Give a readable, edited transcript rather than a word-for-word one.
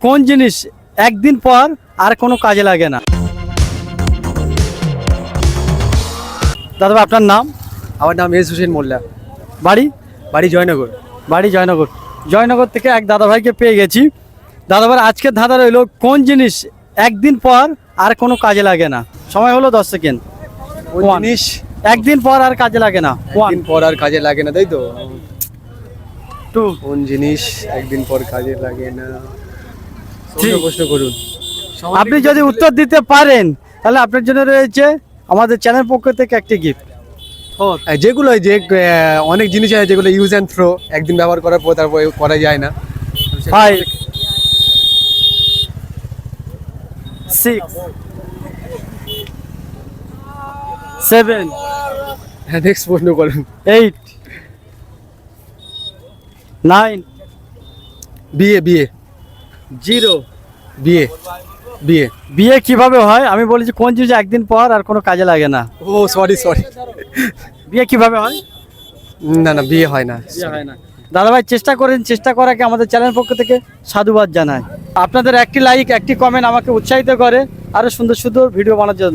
কোন জিনিস একদিন পর আর কোনো কাজে লাগে না? দাদা আপনার নাম? আমার নাম এস হোসেন মোল্লা। বাড়ি? বাড়ি জয়নগর। বাড়ি জয়নগর। জয়নগর থেকে এক দাদাভাইকে পেয়ে গেছি। দাদাভাই আজকের ধাঁধা রইল, কোন জিনিস একদিন পর আর কোনো কাজে লাগে না? সময় হলো 10 সেকেন্ড। কোন জিনিস একদিন পর আর কাজে লাগে না? একদিন পর আর কাজে লাগে না, তাই তো? 2 কোন জিনিস একদিন পর কাজে লাগে না? ঠিক। প্রশ্ন করুন। আপনি যদি উত্তর দিতে পারেন তাহলে আপনার জন্য রয়েছে আমাদের চ্যানেল পক্ষ থেকে একটি গিফট। যেগুলো অনেক জিনিস আছে যেগুলো ইউজ অ্যান্ড থ্রো, একদিন ব্যবহার করার পর তারপর করা যায় না। 5 6 7 হ্যাঁ, নেক্সট প্রশ্ন করুন। 8 9 বিয়ে বিয়ে 0। বিয়ে বিয়ে বিয়ে কিভাবে হয়? আমি বলেছি কোন জিনিস একদিন পর আর কোনো কাজে লাগে না। ও সরি সরি, বিয়ে কিভাবে হয়? না না, বিয়ে হয় না। বিয়ে হয় না। দাদাভাই চেষ্টা করেন, চেষ্টা করাকে আমাদের চ্যানেল পক্ষ থেকে সাধুবাদ জানাই। আপনাদের একটি লাইক একটি কমেন্ট আমাকে উৎসাহিত করে আরো সুন্দর সুন্দর ভিডিও বানার জন্য।